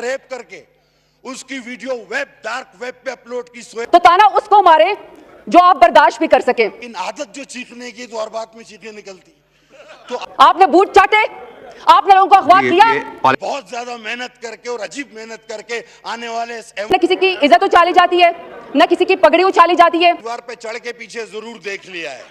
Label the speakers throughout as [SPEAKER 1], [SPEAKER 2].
[SPEAKER 1] Rape کر کے اس کی ویڈیو ڈارک ویب پہ اپلوڈ کی سوئے
[SPEAKER 2] تو تانا اس کو مارے جو آپ برداشت بھی کر سکیں.
[SPEAKER 1] ان عادت جو چیخنے کی تو ہر بات میں چیخیں نکلتی. تو
[SPEAKER 2] آپ نے بوٹ چاٹے, آپ نے لوگوں کو اغوا کیا,
[SPEAKER 1] بہت زیادہ محنت کر کے اور عجیب محنت کر کے آنے والے
[SPEAKER 2] نہ کسی کی عزت اچھالی جاتی ہے, نہ کسی کی پگڑی اچھالی جاتی ہے.
[SPEAKER 1] دیوار پہ چڑھ کے پیچھے ضرور دیکھ لیا ہے,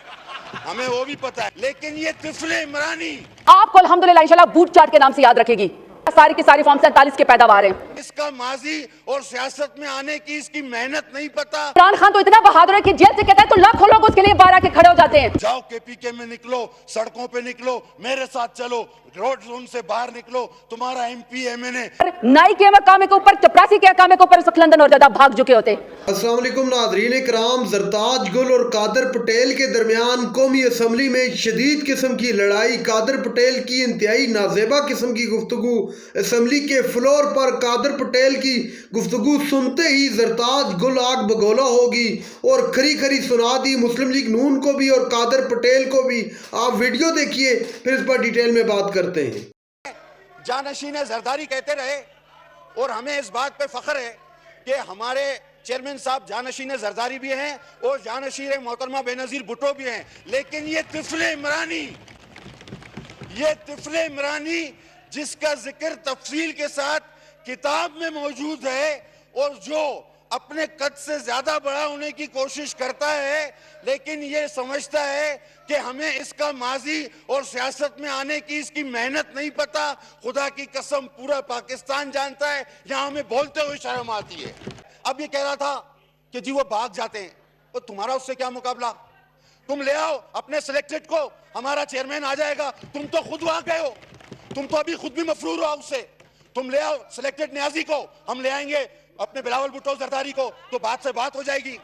[SPEAKER 1] ہمیں وہ بھی پتا ہے, لیکن یہ طفل عمرانی
[SPEAKER 2] آپ کو الحمدللہ انشاءاللہ بوٹ چاٹ کے نام سے یاد رکھے گی. ساری کی ساری فارم 47 کے پیداوار ہیں.
[SPEAKER 1] اس کا ماضی اور سیاست میں آنے کی اس کی محنت نہیں پتا.
[SPEAKER 2] عمران خان تو اتنا بہادر ہے کہ جیل سے کہتا ہے تو لاکھوں لوگ اس کے لیے باہر آ کے کھڑے ہو جاتے ہیں.
[SPEAKER 1] جاؤ کے پی کے میں نکلو, سڑکوں پہ نکلو, میرے ساتھ چلو, روڈ زون سے باہر نکلو, تمہارا ایم پی ایم این اے
[SPEAKER 2] نائی کے مقامے کے اوپر, چپراسی کے مقامے کے اوپر اس وقت لندن اور زیادہ بھاگ چکے ہوتے.
[SPEAKER 3] السلام علیکم ناظرین کرام. زرتاج گل اور قادر پٹیل کے درمیان قومی اسمبلی میں شدید قسم کی لڑائی. قادر پٹیل کی انتہائی نازیبا قسم کی گفتگو. اسمبلی کے فلور پر قادر پٹیل کی گفتگو سنتے ہی زرتاج گل آگ بگولا ہوگی اور کھری کھری سنا دی مسلم لیگ نون کو بھی اور قادر پٹیل کو بھی. آپ ویڈیو دیکھیے پھر اس پر ڈیٹیل میں بات کرتے ہیں.
[SPEAKER 1] جانشین زرداری کہتے رہے اور ہمیں اس بات پہ فخر ہے کہ ہمارے چیئرمین صاحب جانشین زرداری بھی ہیں اور جانشین محترمہ بے نظیر بھٹو بھی ہیں, لیکن یہ طفل عمرانی جس کا ذکر تفصیل کے ساتھ کتاب میں موجود ہے اور جو اپنے قد سے زیادہ بڑا ہونے کی کوشش کرتا ہے, لیکن یہ سمجھتا ہے کہ ہمیں اس کا ماضی اور سیاست میں آنے کی اس کی محنت نہیں پتا. خدا کی قسم پورا پاکستان جانتا ہے, یہاں ہمیں بولتے ہوئے شرم آتی ہے. اب یہ کہہ رہا تھا کہ جی وہ بھاگ جاتے ہیں, تو تمہارا اس سے کیا مقابلہ؟ تم لے آؤ اپنے سلیکٹڈ کو, ہمارا چیئرمین آ جائے گا. تم تو خود وہاں گئے ہو, تم تو ابھی خود بھی مفرور ہو اس سے. تم لے آؤ سلیکٹڈ نیازی کو, ہم لے آئیں گے اپنے بلاول بھٹو زرداری کو, تو بات سے بات ہو جائے گی.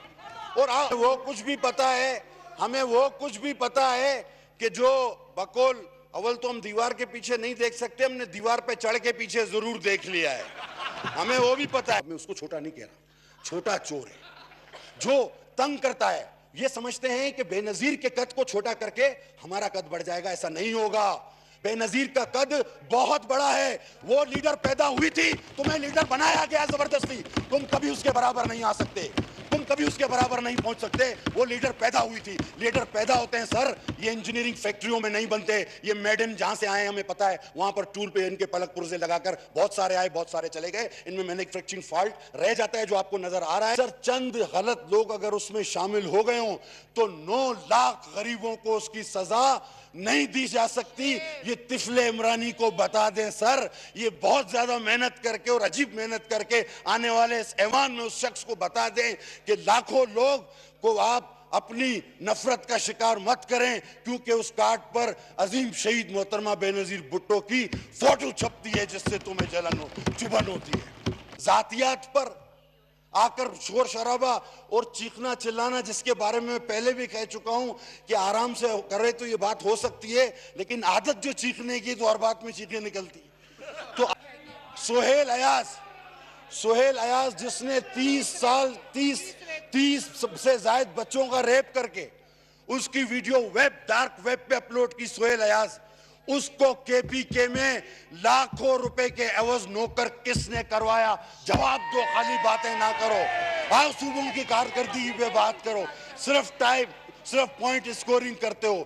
[SPEAKER 1] اور وہ کچھ بھی پتا ہے, ہمیں وہ کچھ بھی پتا ہے کہ جو بقول اول تو ہم دیوار کے پیچھے نہیں دیکھ سکتے, ہم نے دیوار پہ چڑھ کے پیچھے ضرور دیکھ لیا ہے, ہمیں وہ بھی پتا ہے. میں اس کو چھوٹا نہیں کہہ رہا, چھوٹا چور ہے جو تنگ کرتا ہے. یہ سمجھتے ہیں کہ بے نظیر کے قد کو چھوٹا کر کے ہمارا قد بڑھ جائے گا, ایسا نہیں ہوگا. بے نظیر کا قد بہت بڑا ہے. وہ لیڈر پیدا ہوئی تھی, تمہیں لیڈر بنایا گیا زبردستی, تم کبھی اس کے برابر نہیں آ سکتے, تم کبھی اس کے برابر نہیں پہنچ سکتے. وہ لیڈر پیدا ہوئی تھی. لیڈر پیدا ہوتے ہیں سر, یہ انجینئرنگ فیکٹریوں میں نہیں بنتے, یہ میڈ ان جہاں سے آئے ہمیں پتا ہے, وہاں پر ٹول پہ ان کے پلک پرزے لگا کر بہت سارے آئے بہت سارے چلے گئے. ان میں مینوفیکچرنگ فالٹ رہ جاتا ہے جو آپ کو نظر آ رہا ہے. سر چند غلط لوگ اگر اس میں شامل ہو گئے ہوں تو 9 لاکھ غریبوں کو اس کی سزا نہیں دی جا سکتی. یہ طفل عمرانی کو بتا دیں سر, یہ بہت زیادہ محنت کر کے اور عجیب محنت کر کے آنے والے اس ایوان میں اس شخص کو بتا دیں کہ لاکھوں لوگ کو آپ اپنی نفرت کا شکار مت کریں, کیونکہ اس کارڈ پر عظیم شہید محترمہ بے نظیر بھٹو کی فوٹو چھپتی ہے جس سے تمہیں جلن چبھن ہوتی ہے. ذاتیات پر آ کر شور شرابہ اور چیخنا چلانا, جس کے بارے میں پہلے بھی کہہ چکا ہوں کہ آرام سے کرے تو یہ بات ہو سکتی ہے, لیکن عادت جو چیخنے کی تو ہر بات میں چیخیں نکلتی. تو سہیل ایاز جس نے 30 سے زائد بچوں کا ریپ کر کے اس کی ویڈیو ڈارک ویب پہ اپلوڈ کی, سہیل ایاز, اس کو کے پی کے میں لاکھوں روپے کے عوض نوکر کس نے کروایا؟ جواب دو, خالی باتیں نہ کرو. آؤ صوبوں کی کارکردگی پہ بات کرو. صرف پوائنٹ اسکورنگ کرتے ہو,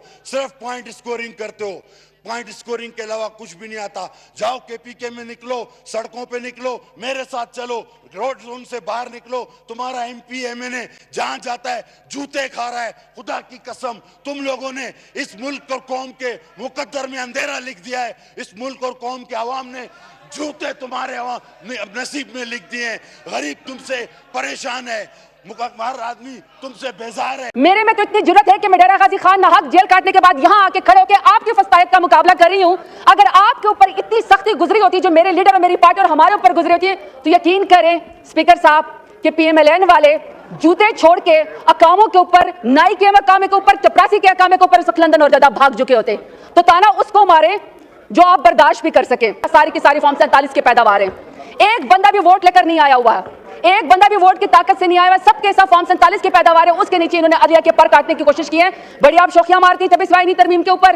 [SPEAKER 1] پوائنٹ اسکورنگ کے علاوہ کچھ بھی نہیں آتا. جاؤ کے پی کے میں نکلو, سڑکوں پہ نکلو, میرے ساتھ چلو, روڈ زون سے باہر نکلو, تمہارا ایم پی ایم این اے جہاں جاتا ہے جوتے کھا رہا ہے. خدا کی قسم تم لوگوں نے اس ملک اور قوم کے مقدر میں اندھیرا لکھ دیا ہے. اس ملک اور قوم کے عوام نے جوتے تمہارے نصیب میں لکھ دیے ہیں. غریب تم سے پریشان ہے, مکمر آدمی تم سے بیزار ہے.
[SPEAKER 2] میرے میں تو اتنی جرت ہے کہ میں ڈیرہ غازی خان ناحق جیل کاٹنے کے بعد یہاں آ کے کھڑے ہو کے آپ کی فسطائیت کا مقابلہ کر رہی ہوں. اگر آپ کے اوپر اتنی سختی گزری ہوتی جو میرے لیڈر اور میری پارٹی اور ہمارے اوپر گزری ہوتی ہے تو یقین کریں اسپیکر صاحب کہ پی ایم ایل این والے جوتے چھوڑ کے اقاموں کے اوپر, نائی کے مقامے کے اوپر, چپراسی کے مقامے کے اوپر اس وقت لندن اور زیادہ بھاگ چکے ہوتے. تو تانا اس کو مارے جو آپ برداشت بھی کر سکیں. ساری کی ساری فارم 47 کے پیداوار ہیں. ایک بندہ بھی ووٹ لے کر نہیں آیا ہوا, ایک بندہ بھی ووٹ کی طاقت سے نہیں آیا ہوا. سب کے سب فارم 47 کے پیداوار ہیں. اس کے نیچے انہوں نے عدلیہ کے پر کاٹنے کی کوشش کی ہے. بڑی آپ شوخیاں مارتی ہیں 26 آئینی ترمیم کے اوپر.